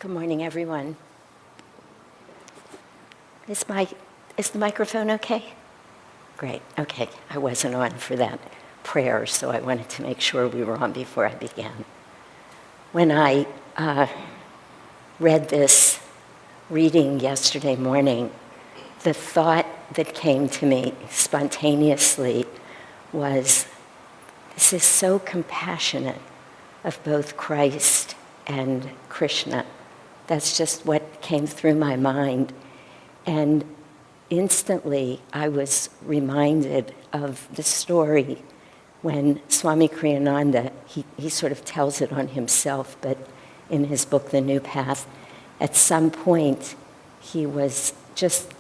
Good morning, everyone. Is the microphone okay? Great, okay. I wasn't on for that prayer, so I wanted to make sure we were on before I began. When I read this reading yesterday morning, the thought that came to me spontaneously was, this is so compassionate of both Christ and Krishna. That's just what came through my mind. And instantly I was reminded of the story when Swami Kriyananda, he sort of tells it on himself, but in his book, The New Path, at some point he was just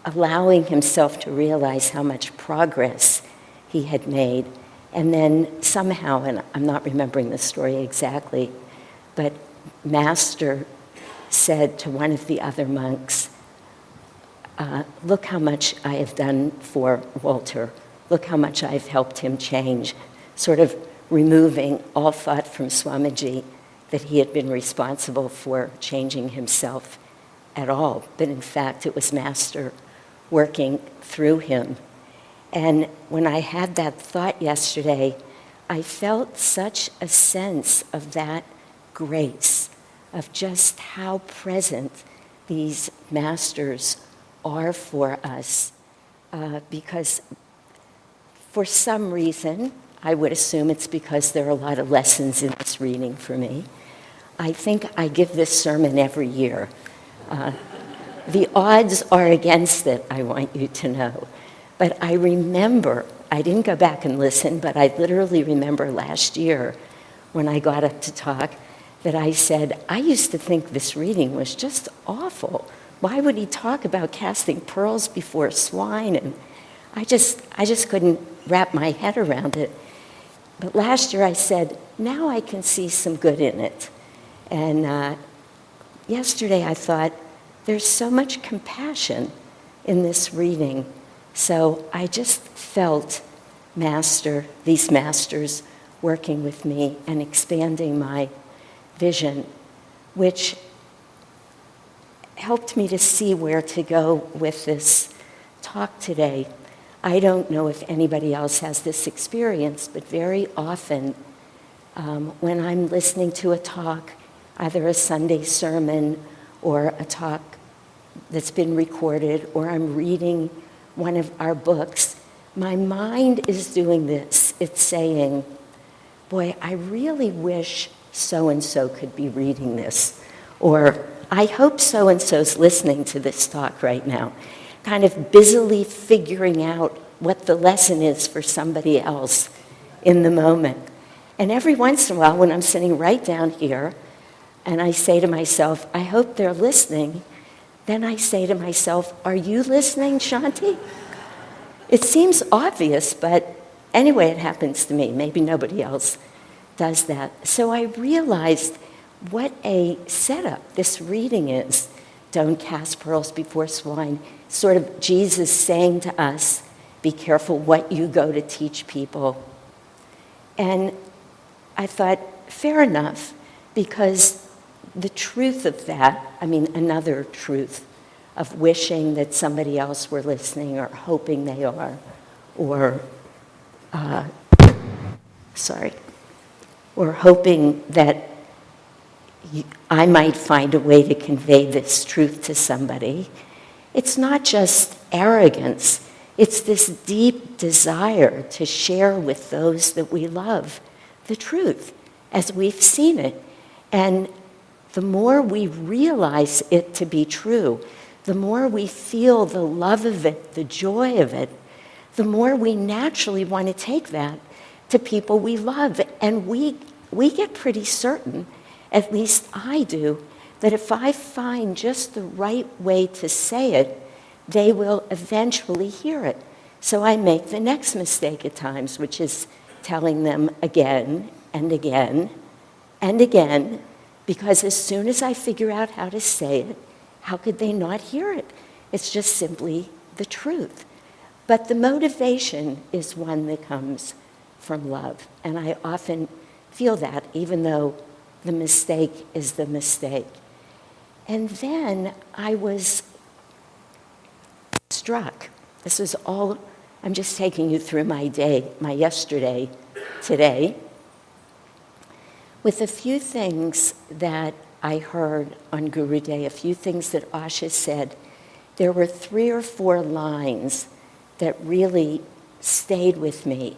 allowing himself to realize how much progress he had made. And then somehow, and I'm not remembering the story exactly, but Master said to one of the other monks, look how much I have done for Walter. Look how much I've helped him change, sort of removing all thought from Swamiji that he had been responsible for changing himself at all. But in fact, it was Master working through him. And when I had that thought yesterday, I felt such a sense of that grace, of just how present these masters are for us, because for some reason, I would assume it's because there are a lot of lessons in this reading for me. I think I give this sermon every year. The odds are against it, I want you to know. But I remember, I didn't go back and listen, but I literally remember last year when I got up to talk that I said, I used to think this reading was just awful. Why would he talk about casting pearls before swine? And I just couldn't wrap my head around it. But last year I said, now I can see some good in it. And yesterday I thought, there's so much compassion in this reading. So I just felt these masters working with me and expanding my vision, which helped me to see where to go with this talk today. I don't know if anybody else has this experience, but very often when I'm listening to a talk, either a Sunday sermon or a talk that's been recorded, or I'm reading one of our books, my mind is doing this. It's saying, boy, I really wish so-and-so could be reading this. Or I hope so-and-so's listening to this talk right now. Kind of busily figuring out what the lesson is for somebody else in the moment. And every once in a while, when I'm sitting right down here, and I say to myself, I hope they're listening, then I say to myself, are you listening, Shanti? It seems obvious, but anyway, it happens to me. Maybe nobody else does that. So I realized what a setup this reading is. Don't cast pearls before swine. Sort of Jesus saying to us, be careful what you go to teach people. And I thought, fair enough, because the truth of that, another truth of wishing that somebody else were listening or hoping they are, or hoping that I might find a way to convey this truth to somebody. It's not just arrogance. It's this deep desire to share with those that we love the truth as we've seen it. And the more we realize it to be true, the more we feel the love of it, the joy of it, the more we naturally want to take that to people we love. And we get pretty certain, at least I do, that if I find just the right way to say it, they will eventually hear it. So I make the next mistake at times, which is telling them again and again and again, because as soon as I figure out how to say it, how could they not hear it? It's just simply the truth. But the motivation is one that comes from love. And I often feel that, even though the mistake is the mistake. And then I was struck. This is all, I'm just taking you through my day, my yesterday, today, with a few things that I heard on Guru Day, a few things that Asha said. There were 3 or 4 lines that really stayed with me.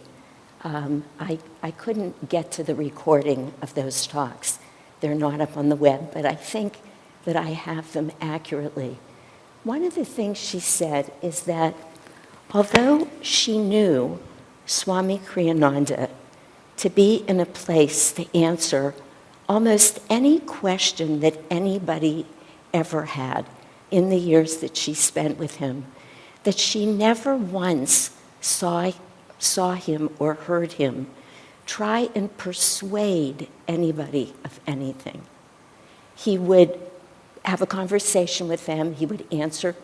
I couldn't get to the recording of those talks. They're not up on the web, but I think that I have them accurately. One of the things she said is that although she knew Swami Kriyananda to be in a place to answer almost any question that anybody ever had in the years that she spent with him, that she never once saw him or heard him try and persuade anybody of anything. He would have a conversation with them, he would answer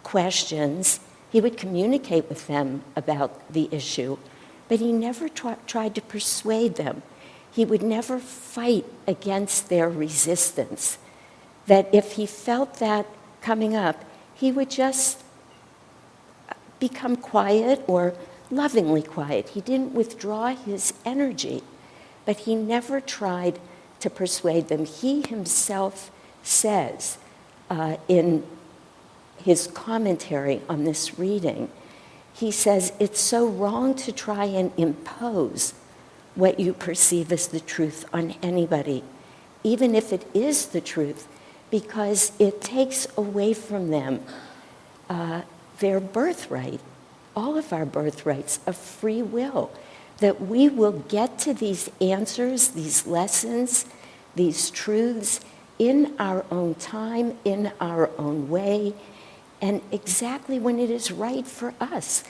questions, he would communicate with them about the issue, but he never tried to persuade them. He would never fight against their resistance. That if he felt that coming up, he would just become quiet or lovingly quiet. He didn't withdraw his energy, but he never tried to persuade them. He himself says in his commentary on this reading, he says, it's so wrong to try and impose what you perceive as the truth on anybody, even if it is the truth, because it takes away from them their birthright, all of our birthrights of free will, that we will get to these answers, these lessons, these truths in our own time, in our own way, and exactly when it is right for us,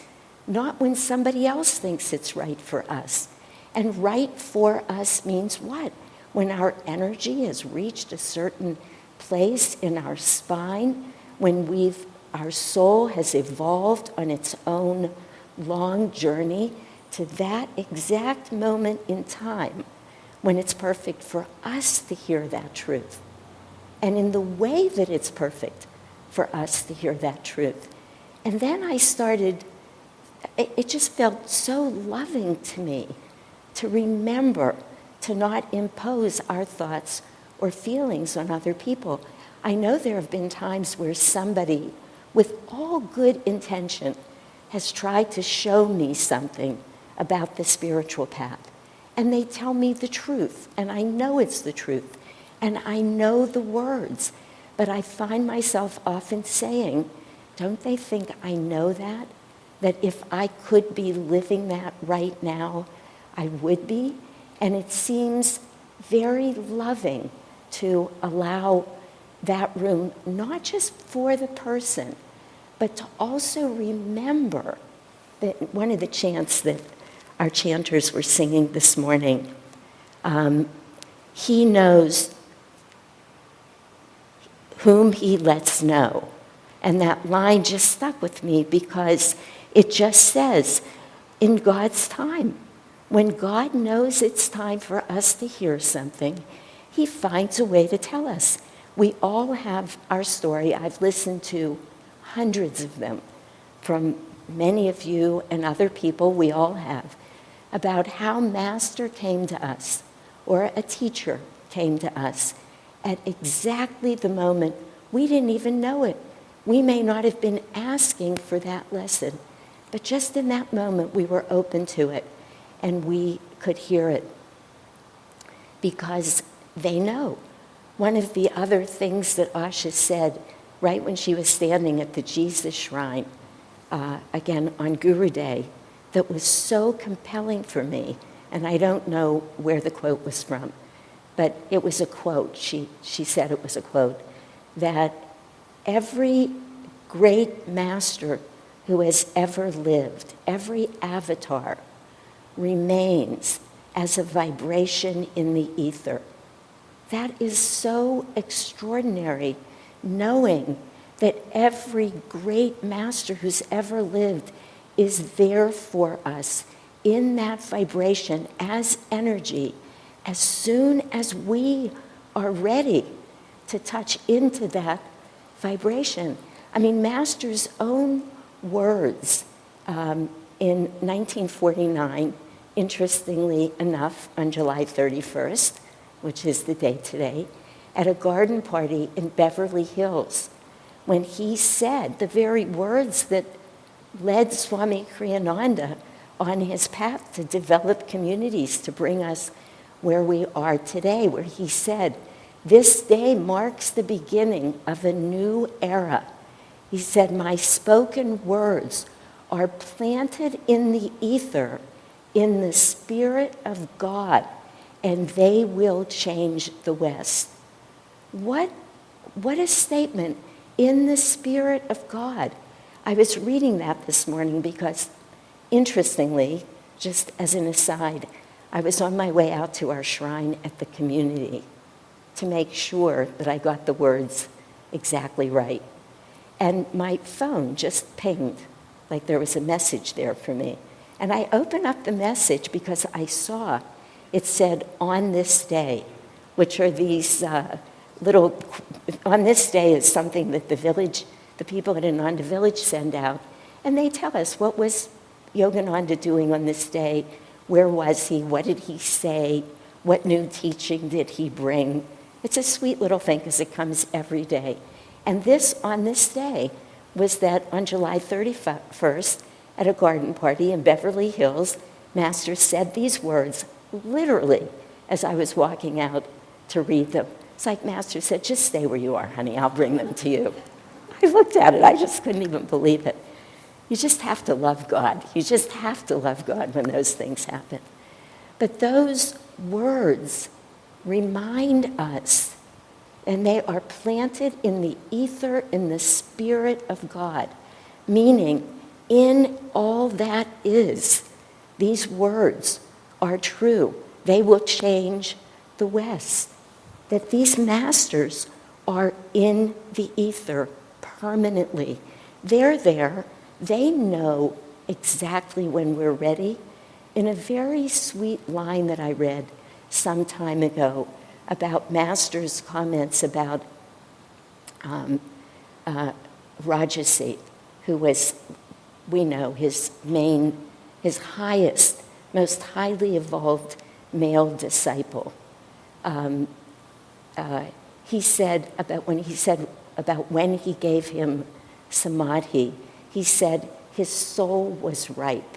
not when somebody else thinks it's right for us. And right for us means what? When our energy has reached a certain place in our spine, when our soul has evolved on its own long journey to that exact moment in time when it's perfect for us to hear that truth. And in the way that it's perfect for us to hear that truth. And then I started, it just felt so loving to me to remember to not impose our thoughts or feelings on other people. I know there have been times where somebody with all good intention has tried to show me something about the spiritual path. And they tell me the truth, and I know it's the truth, and I know the words, but I find myself often saying, don't they think I know that? That if I could be living that right now, I would be? And it seems very loving to allow that room, not just for the person, but to also remember that one of the chants that our chanters were singing this morning, he knows whom he lets know. And that line just stuck with me because it just says, in God's time, when God knows it's time for us to hear something, he finds a way to tell us. We all have our story. I've listened to hundreds of them from many of you and other people, we all have, about how Master came to us or a teacher came to us at exactly the moment we didn't even know it. We may not have been asking for that lesson, but just in that moment we were open to it and we could hear it because they know. One of the other things that Asha said right when she was standing at the Jesus shrine, again on Guru Day, that was so compelling for me, and I don't know where the quote was from, but it was a quote. She said it was a quote, that every great master who has ever lived, every avatar, remains as a vibration in the ether. That is so extraordinary, knowing that every great master who's ever lived is there for us in that vibration as energy. As soon as we are ready to touch into that vibration. I mean, Master's own words in 1949, interestingly enough, on July 31st, which is the day today, at a garden party in Beverly Hills, when he said the very words that led Swami Kriyananda on his path to develop communities to bring us where we are today, where he said, "This day marks the beginning of a new era." He said, "My spoken words are planted in the ether, in the Spirit of God, and they will change the West." What a statement, in the Spirit of God. I was reading that this morning because, interestingly, just as an aside, I was on my way out to our shrine at the community to make sure that I got the words exactly right. And my phone just pinged, like there was a message there for me. And I opened up the message because I saw it said, "On this day," which are these on this day is something that the people at Ananda Village send out, and they tell us what was Yogananda doing on this day, where was he, what did he say, what new teaching did he bring. It's a sweet little thing because it comes every day. And this, on this day, was that on July 31st, at a garden party in Beverly Hills, Master said these words, literally, as I was walking out to read them. It's like Master said, "Just stay where you are, honey, I'll bring them to you." I looked at it, I just couldn't even believe it. You just have to love God. You just have to love God when those things happen. But those words remind us, and they are planted in the ether, in the Spirit of God, meaning in all that is, these words are true. They will change the West. That these masters are in the ether permanently. They're there. They know exactly when we're ready. In a very sweet line that I read some time ago about Master's comments about Rajasi, who was, we know, his highest, most highly evolved male disciple. He said about when he gave him samadhi, he said his soul was ripe.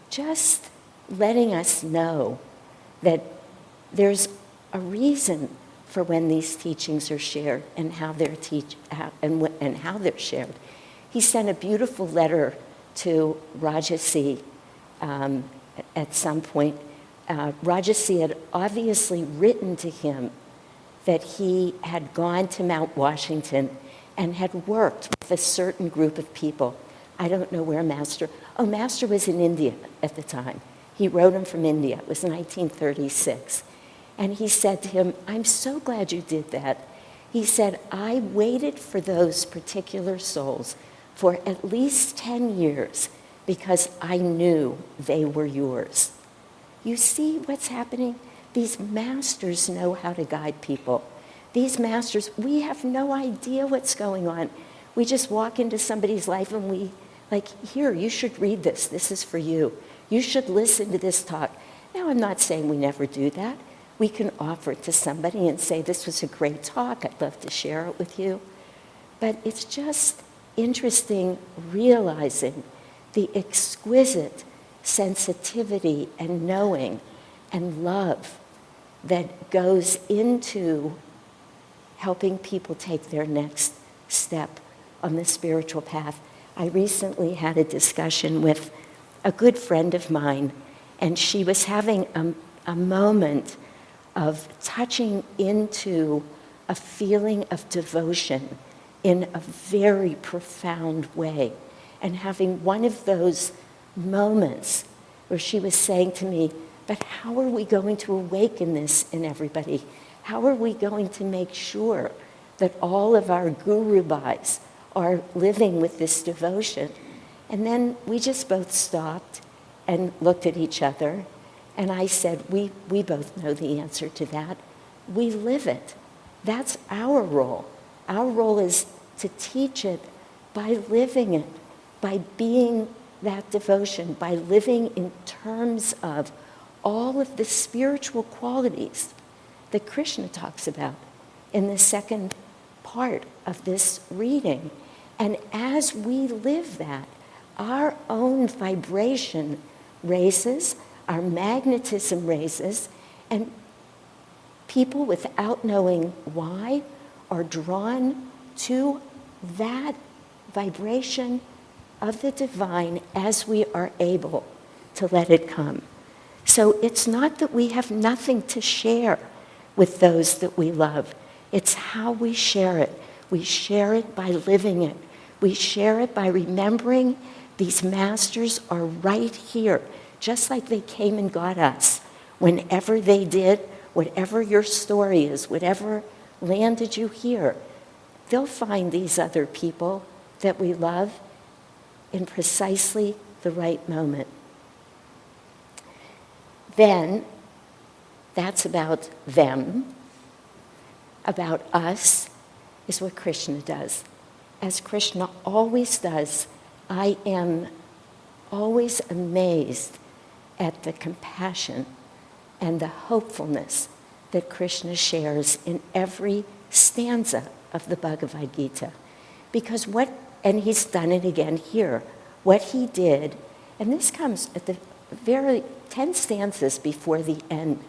Just letting us know that there's a reason for when these teachings are shared and how they're how they're shared. He sent a beautiful letter to Rajasi at some point. Rajasi had obviously written to him that he had gone to Mount Washington and had worked with a certain group of people. I don't know where Master was in India at the time. He wrote him from India. It was 1936. And he said to him, "I'm so glad you did that." He said, "I waited for those particular souls for at least 10 years because I knew they were yours." You see what's happening? These masters know how to guide people. These masters, we have no idea what's going on. We just walk into somebody's life and we, like, "Here, you should read this. This is for you. You should listen to this talk." Now, I'm not saying we never do that. We can offer it to somebody and say, "This was a great talk. I'd love to share it with you." But it's just interesting realizing the exquisite sensitivity and knowing and love that goes into helping people take their next step on the spiritual path. I recently had a discussion with a good friend of mine, and she was having a moment of touching into a feeling of devotion in a very profound way, and having one of those moments where she was saying to me, "But how are we going to awaken this in everybody? How are we going to make sure that all of our guru bhais are living with this devotion?" And then we just both stopped and looked at each other, and I said, we both know the answer to that. We live it. That's our role. Our role is to teach it by living it, by being that devotion, by living in terms of all of the spiritual qualities that Krishna talks about in the second part of this reading. And as we live that, our own vibration raises, our magnetism raises, and people without knowing why are drawn to that vibration of the divine as we are able to let it come. So it's not that we have nothing to share with those that we love. It's how we share it. We share it by living it. We share it by remembering these masters are right here, just like they came and got us. Whenever they did, whatever your story is, whatever landed you here, they'll find these other people that we love in precisely the right moment. Then, that's about them. About us is what Krishna does. As Krishna always does, I am always amazed at the compassion and the hopefulness that Krishna shares in every stanza of the Bhagavad Gita. Because and he's done it again here, what he did, and this comes at the very 10 stanzas before the end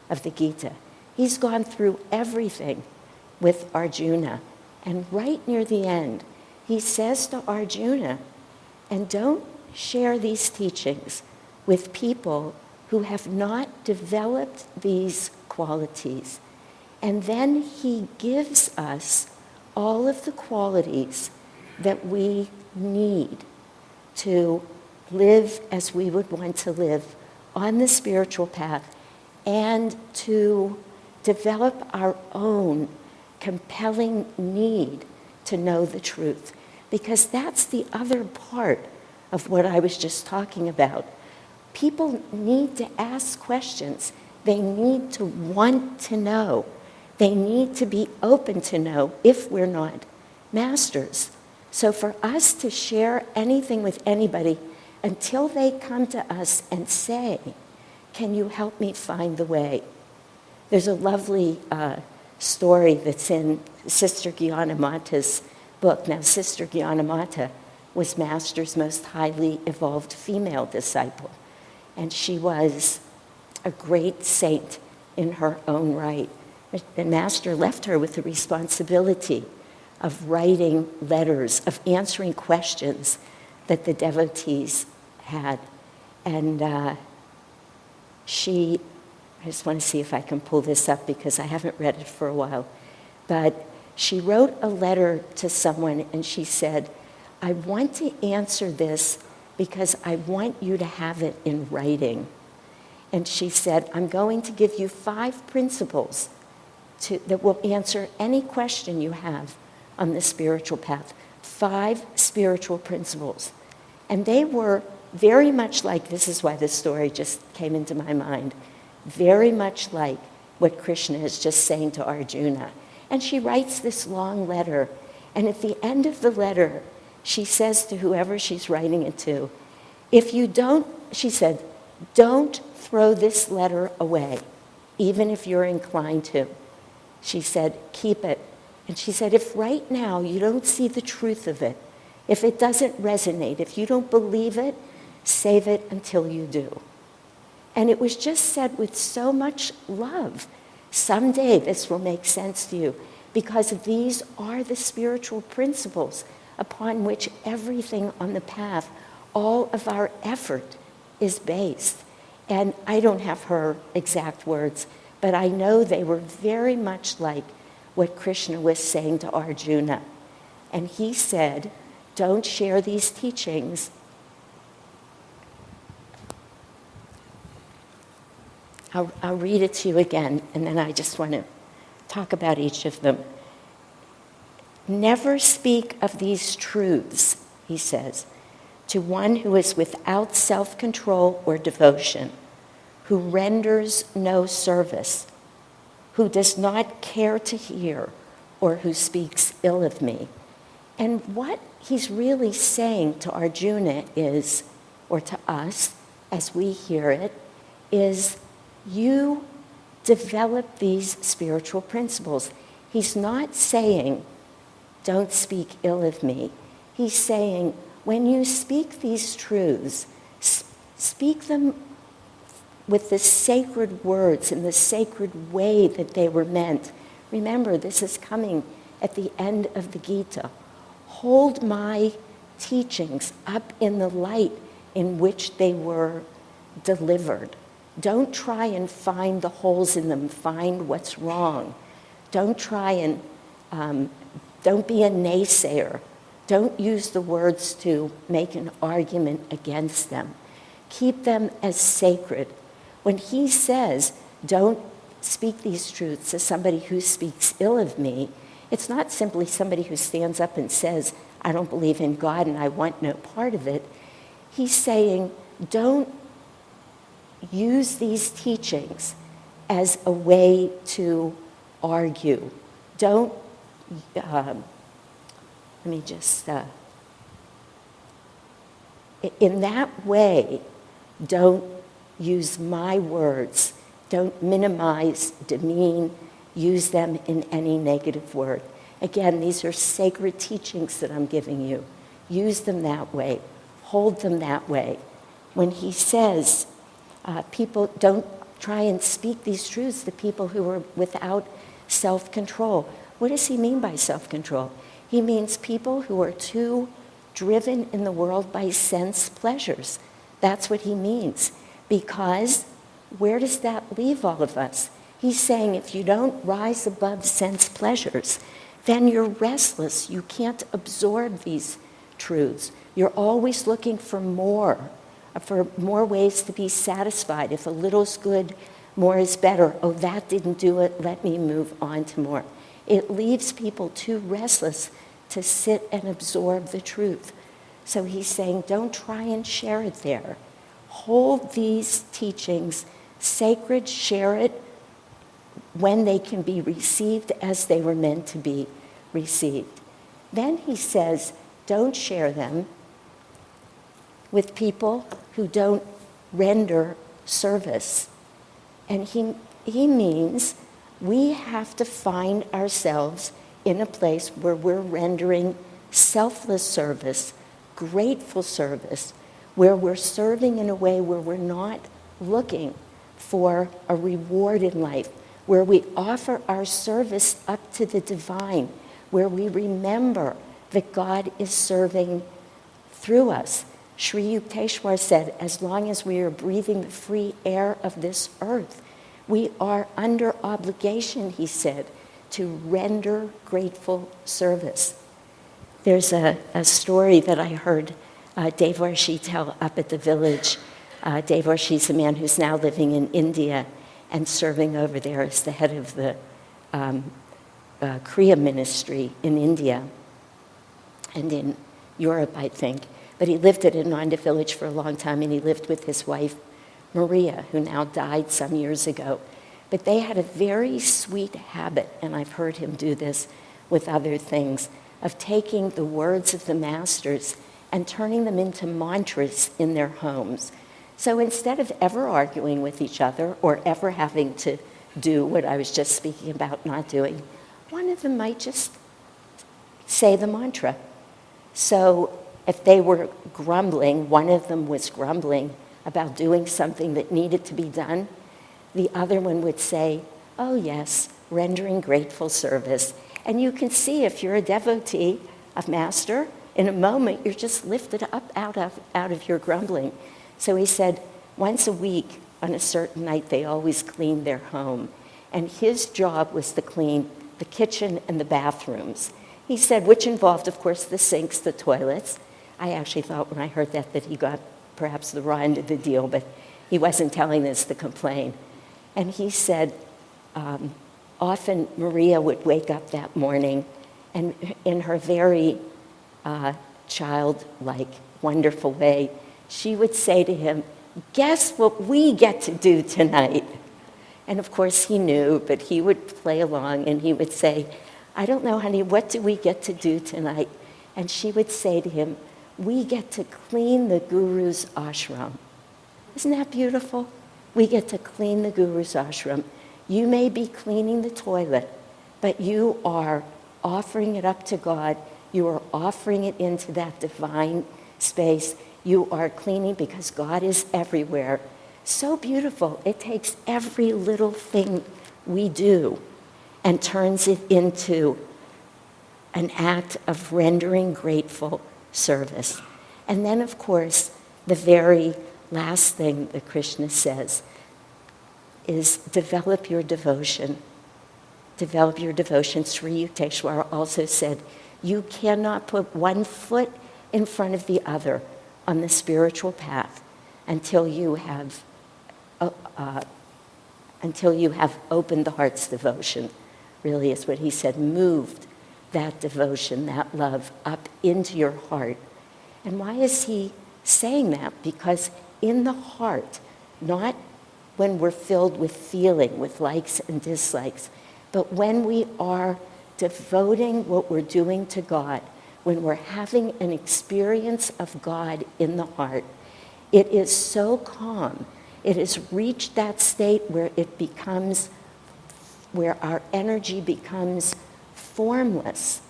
of the Gita. He's gone through everything with Arjuna, and right near the end, he says to Arjuna, and don't share these teachings with people who have not developed these qualities. And then he gives us all of the qualities that we need to live as we would want to live on the spiritual path and to develop our own compelling need to know the truth. Because that's the other part of what I was just talking about. People need to ask questions. They need to want to know. They need to be open to know if we're not masters. So for us to share anything with anybody until they come to us and say, can you help me find the way? There's a lovely story that's in Sister Gyanamata's book. Now, Sister Gyanamata was Master's most highly evolved female disciple, and she was a great saint in her own right. The Master left her with the responsibility of writing letters, of answering questions that the devotees had. And I just want to see if I can pull this up because I haven't read it for a while. But she wrote a letter to someone and she said, I want to answer this because I want you to have it in writing. And she said, I'm going to give you 5 principles that will answer any question you have on the spiritual path. 5 spiritual principles. And they were very much like, this is why this story just came into my mind, very much like what Krishna is just saying to Arjuna. And she writes this long letter, and at the end of the letter, she says to whoever she's writing it to, if you don't, she said, don't throw this letter away, even if you're inclined to. She said, keep it. And she said, if right now you don't see the truth of it, if it doesn't resonate, if you don't believe it, save it until you do. And it was just said with so much love. Someday this will make sense to you because these are the spiritual principles upon which everything on the path, all of our effort is based. And I don't have her exact words, but I know they were very much like what Krishna was saying to Arjuna. And he said, don't share these teachings. I'll read it to you again, and then I just want to talk about each of them. Never speak of these truths, he says, to one who is without self-control or devotion, who renders no service, who does not care to hear or who speaks ill of me. And what he's really saying to Arjuna is, or to us as we hear it, is you develop these spiritual principles. He's not saying, don't speak ill of me. He's saying, when you speak these truths, speak them with the sacred words in the sacred way that they were meant. Remember, this is coming at the end of the Gita. Hold my teachings up in the light in which they were delivered. Don't try and find the holes in them, find what's wrong. Don't try and, don't be a naysayer. Don't use the words to make an argument against them. Keep them as sacred. When he says, don't speak these truths to somebody who speaks ill of me, it's not simply somebody who stands up and says, I don't believe in God and I want no part of it. He's saying, don't use these teachings as a way to argue. Don't, in that way, don't use my words. Don't minimize, demean, use them in any negative word. Again, these are sacred teachings that I'm giving you. Use them that way. Hold them that way. When he says, people don't try and speak these truths to people who are without self-control. What does he mean by self-control? He means people who are too driven in the world by sense pleasures. That's what he means. Because where does that leave all of us? He's saying if you don't rise above sense pleasures, then you're restless. You can't absorb these truths. You're always looking for more ways to be satisfied. If a little's good, more is better. Oh, that didn't do it. Let me move on to more. It leaves people too restless to sit and absorb the truth. So he's saying, don't try and share it there. Hold these teachings sacred, share it when they can be received as they were meant to be received. Then he says, don't share them with people who don't render service. And he means we have to find ourselves in a place where we're rendering selfless service, grateful service, where we're serving in a way where we're not looking for a reward in life, where we offer our service up to the divine, where we remember that God is serving through us. Sri Yukteswar said, as long as we are breathing the free air of this earth, we are under obligation, he said, to render grateful service. There's a story that I heard Devarshi tell up at the village. Devarshi's a man who's now living in India and serving over there as the head of the Kriya ministry in India and in Europe, I think. But he lived at Ananda village for a long time, and he lived with his wife, Maria, who now died some years ago. But they had a very sweet habit, and I've heard him do this with other things, of taking the words of the masters and turning them into mantras in their homes. So instead of ever arguing with each other or ever having to do what I was just speaking about not doing, one of them might just say the mantra. So if they were grumbling, one of them was grumbling about doing something that needed to be done, the other one would say, oh yes, rendering grateful service. And you can see if you're a devotee of Master, in a moment you're just lifted up out of your grumbling. So he said, once a week on a certain night they always cleaned their home. And his job was to clean the kitchen and the bathrooms. He said, which involved, of course, the sinks, the toilets. I actually thought when I heard that he got perhaps the raw end of the deal, but he wasn't telling this to complain. And he said, often Maria would wake up that morning and in her very childlike, wonderful way, she would say to him, guess what we get to do tonight? And of course he knew, but he would play along and he would say, I don't know, honey, what do we get to do tonight? And she would say to him, we get to clean the Guru's ashram. Isn't that beautiful? We get to clean the Guru's ashram. You may be cleaning the toilet, but you are offering it up to God. You are offering it into that divine space. You are cleaning because God is everywhere. So beautiful. It takes every little thing we do and turns it into an act of rendering grateful service. And then, of course, the very last thing that Krishna says is develop your devotion. Develop your devotion. Sri Yukteswar also said, you cannot put one foot in front of the other on the spiritual path until you have opened the heart's devotion, really is what he said, moved that devotion, that love up into your heart. And why is he saying that? Because in the heart, not when we're filled with feeling, with likes and dislikes, but when we are devoting what we're doing to God, when we're having an experience of God in the heart, it is so calm. It has reached that state where it becomes, where our energy becomes formless.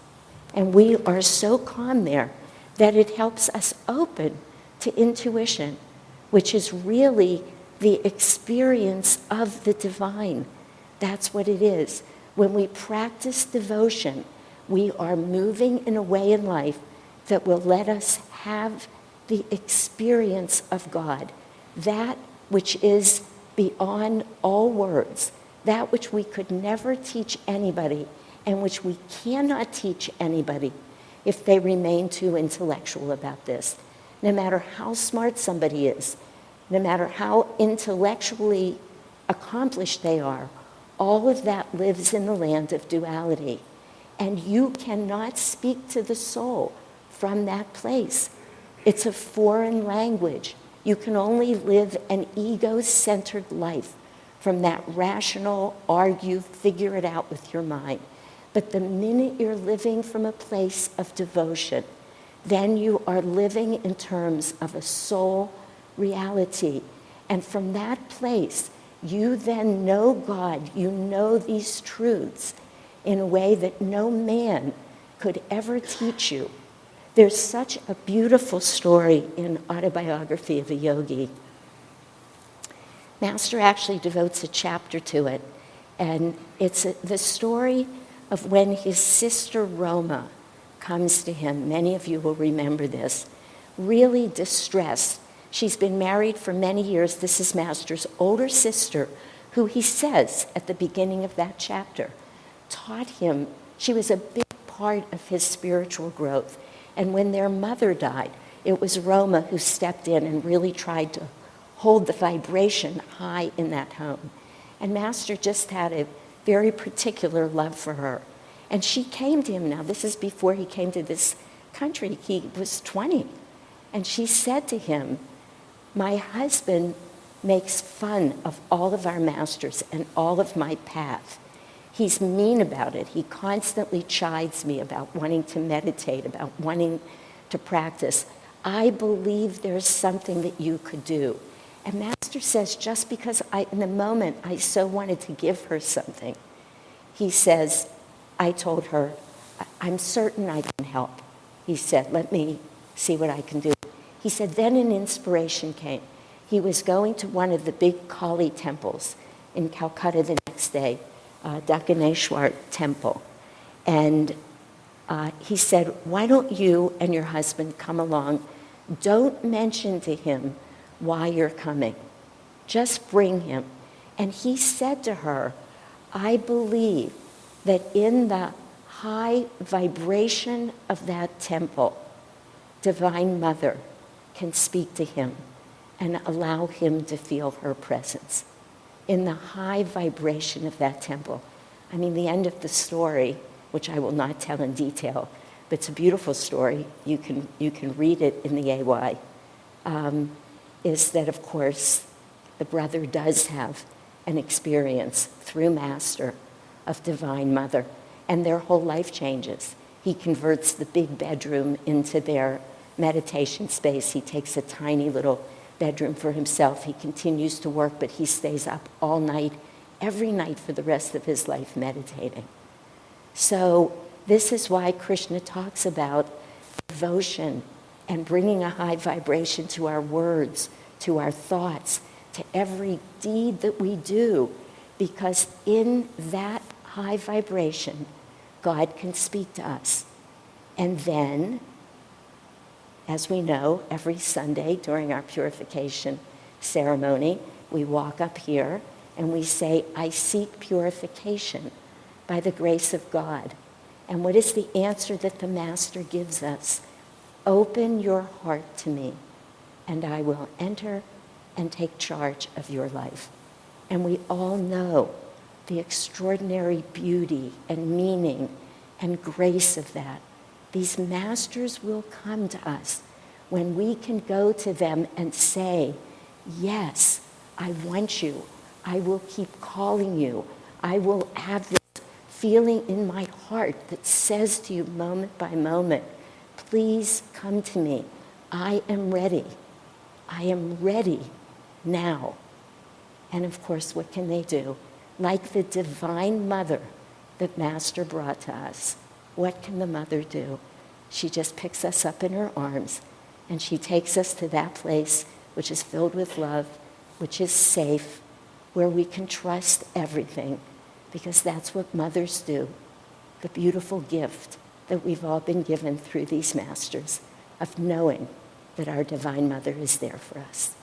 And we are so calm there that it helps us open to intuition, which is really the experience of the divine. That's what it is. When we practice devotion, we are moving in a way in life that will let us have the experience of God, that which is beyond all words, that which we could never teach anybody and which we cannot teach anybody if they remain too intellectual about this. No matter how smart somebody is, no matter how intellectually accomplished they are, all of that lives in the land of duality. And you cannot speak to the soul from that place. It's a foreign language. You can only live an ego-centered life from that rational, argue, figure it out with your mind. But the minute you're living from a place of devotion, then you are living in terms of a soul reality. And from that place, you then know God, you know these truths in a way that no man could ever teach you. There's such a beautiful story in Autobiography of a Yogi. Master actually devotes a chapter to it, and it's the story of when his sister Roma comes to him. Many of you will remember this. Really distressed. She's been married for many years. This is Master's older sister, who he says at the beginning of that chapter taught him. She was a big part of his spiritual growth. And when their mother died, it was Roma who stepped in and really tried to hold the vibration high in that home. And Master just had a very particular love for her. And she came to him now. This is before he came to this country. He was 20. And she said to him, my husband makes fun of all of our masters and all of my path. He's mean about it. He constantly chides me about wanting to meditate, about wanting to practice. I believe there's something that you could do. And Master says, just because in the moment I so wanted to give her something, he says, I told her, I'm certain I can help. He said, let me see what I can do. He said, then an inspiration came. He was going to one of the big Kali temples in Calcutta the next day, Dakaneshwar temple. And he said, why don't you and your husband come along? Don't mention to him why you're coming. Just bring him. And he said to her, I believe that in the high vibration of that temple, Divine Mother can speak to him and allow him to feel her presence. In the high vibration of that temple. I mean, the end of the story, which I will not tell in detail, but it's a beautiful story. You can read it in the AY. Is that, of course, the brother does have an experience through Master of Divine Mother, and their whole life changes. He converts the big bedroom into their meditation space. He takes a tiny little bedroom for himself. He continues to work, but he stays up all night, every night for the rest of his life meditating. So this is why Krishna talks about devotion and bringing a high vibration to our words, to our thoughts, to every deed that we do, because in that high vibration, God can speak to us. And then, as we know, every Sunday during our purification ceremony, we walk up here and we say, I seek purification by the grace of God. And what is the answer that the Master gives us? Open your heart to me, and I will enter and take charge of your life. And we all know the extraordinary beauty and meaning and grace of that. These masters will come to us when we can go to them and say, yes, I want you. I will keep calling you. I will have this feeling in my heart that says to you moment by moment, please come to me. I am ready. I am ready now. And of course, what can they do? Like the Divine Mother that Master brought to us, what can the mother do? She just picks us up in her arms and she takes us to that place which is filled with love, which is safe, where we can trust everything, because that's what mothers do. The beautiful gift that we've all been given through these masters of knowing that our Divine Mother is there for us.